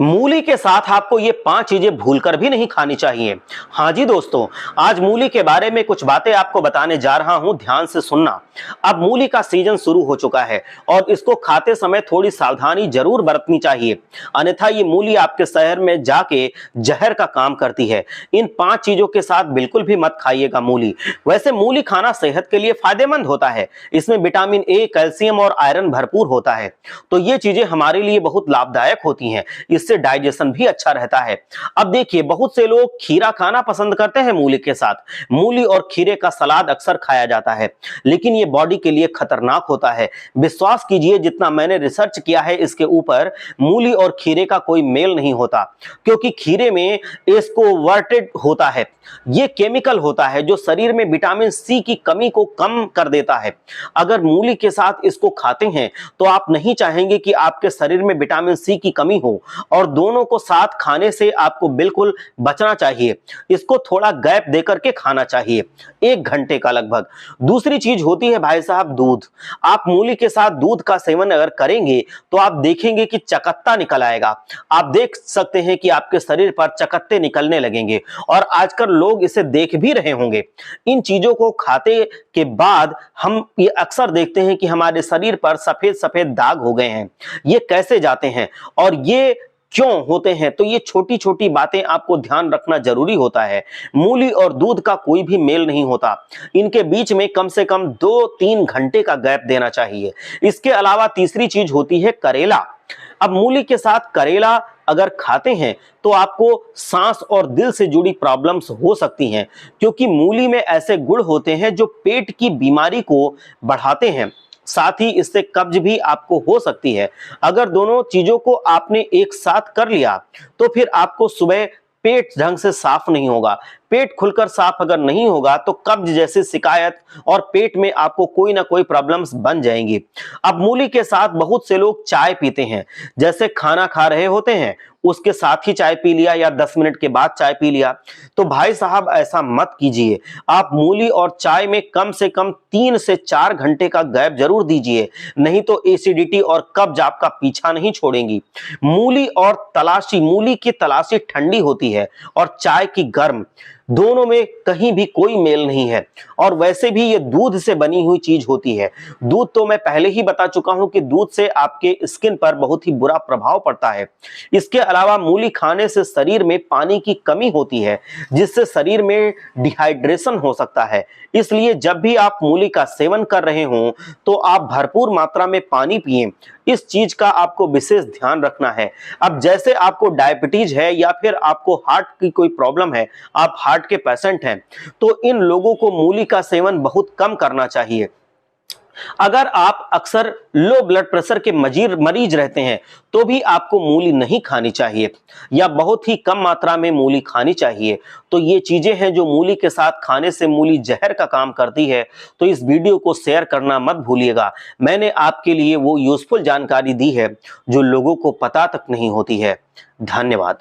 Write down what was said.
मूली के साथ आपको ये 5 चीजें भूलकर भी नहीं खानी चाहिए। हाँ जी दोस्तों, आज मूली के बारे में कुछ बातें आपको बताने जा रहा हूं, ध्यान से सुनना। अब मूली का सीजन शुरू हो चुका है और इसको खाते समय थोड़ी सावधानी जरूर बरतनी चाहिए, अन्यथा ये मूली आपके शहर में जाके जहर का काम करती है। इन 5 चीजों के साथ बिल्कुल भी मत खाइएगा मूली। वैसे मूली खाना सेहत के लिए फायदेमंद होता है, इसमें विटामिन ए, कैल्शियम और आयरन भरपूर होता है, तो ये चीजें हमारे लिए बहुत लाभदायक होती हैं। इससे डाइजेशन भी अच्छा रहता है। अब देखिए, बहुत से लोग खीरा खाना पसंद करते हैं मूली के साथ। मूली और खीरे का सलाद अक्सर खाया जाता है, लेकिन ये बॉडी के लिए खतरनाक होता है। विश्वास कीजिए, जितना मैंने रिसर्च किया है इसके ऊपर, मूली और खीरे का कोई मेल नहीं होता, क्योंकि खीरे में एस्कोवर्टेड होता है। ये केमिकल होता है जो शरीर में विटामिन सी की कमी को कम कर देता है। अगर मूली के साथ इसको खाते हैं तो आप नहीं चाहेंगे कि आपके शरीर में विटामिन सी की कमी हो, और दोनों को साथ खाने से आपको बिल्कुल बचना चाहिए। इसको थोड़ा गैप देकर के खाना चाहिए, 1 घंटे का लगभग। दूसरी चीज होती है भाई साहब, दूध। आप मूली के साथ दूध का सेवन अगर करेंगे तो आप देखेंगे कि चकत्ता निकल आएगा। आप देख सकते हैं कि आपके शरीर पर चकत्ते निकलने लगेंगे, और आजकल लोग इसे देख भी रहे होंगे। इन चीजों को खाते के बाद हम ये अक्सर देखते हैं कि हमारे शरीर पर सफेद सफेद दाग हो गए हैं। ये कैसे जाते हैं और ये क्यों होते हैं? तो ये छोटी छोटी बातें आपको ध्यान रखना जरूरी होता है। मूली और दूध का कोई भी मेल नहीं होता, इनके बीच में कम से कम 2-3 घंटे का गैप देना चाहिए। इसके अलावा तीसरी चीज होती है करेला। अब मूली के साथ करेला अगर खाते हैं तो आपको सांस और दिल से जुड़ी प्रॉब्लम्स हो सकती हैं, क्योंकि मूली में ऐसे गुण होते हैं जो पेट की बीमारी को बढ़ाते हैं। साथ ही इससे कब्ज भी आपको हो सकती है। अगर दोनों चीजों को आपने एक साथ कर लिया तो फिर आपको सुबह पेट ढंग से साफ नहीं होगा। पेट खुलकर साफ अगर नहीं होगा तो कब्ज जैसी शिकायत और पेट में आपको कोई ना कोई प्रॉब्लम्स बन जाएंगी। अब मूली के साथ बहुत से लोग चाय पीते हैं, जैसे खाना खा रहे होते हैं उसके साथ ही चाय पी लिया या 10 मिनट के बाद चाय पी लिया। तो भाई साहब ऐसा मत कीजिए। आप मूली और चाय में कम से कम 3 से 4 घंटे का गैप जरूर दीजिए, नहीं तो एसिडिटी और कब्ज आपका पीछा नहीं छोड़ेंगी। मूली की तलाशी ठंडी होती है और चाय की गर्म, दोनों में कहीं भी कोई मेल नहीं है। और वैसे भी ये दूध से बनी हुई चीज होती है। दूध तो मैं पहले ही बता चुका हूं कि दूध से आपके स्किन पर बहुत ही बुरा प्रभाव पड़ता है। इसके अलावा मूली खाने से शरीर में पानी की कमी होती है, जिससे शरीर में डिहाइड्रेशन हो सकता है। इसलिए जब भी आप मूली का सेवन कर रहे हों तो आप भरपूर मात्रा में पानी पिएं। इस चीज का आपको विशेष ध्यान रखना है। अब जैसे आपको डायबिटीज है या फिर आपको हार्ट की कोई प्रॉब्लम है, आप हार्ट के पेशेंट हैं, तो इन लोगों को मूली का सेवन बहुत कम करना चाहिए। अगर आप अक्सर लो ब्लड प्रेशर के मरीज रहते हैं तो भी आपको मूली नहीं खानी चाहिए, या बहुत ही कम मात्रा में मूली खानी चाहिए। तो ये चीजें हैं जो मूली के साथ खाने से मूली जहर का काम करती है। तो इस वीडियो को शेयर करना मत भूलिएगा। मैंने आपके लिए वो यूजफुल जानकारी दी है जो लोगों को पता तक नहीं होती है। धन्यवाद।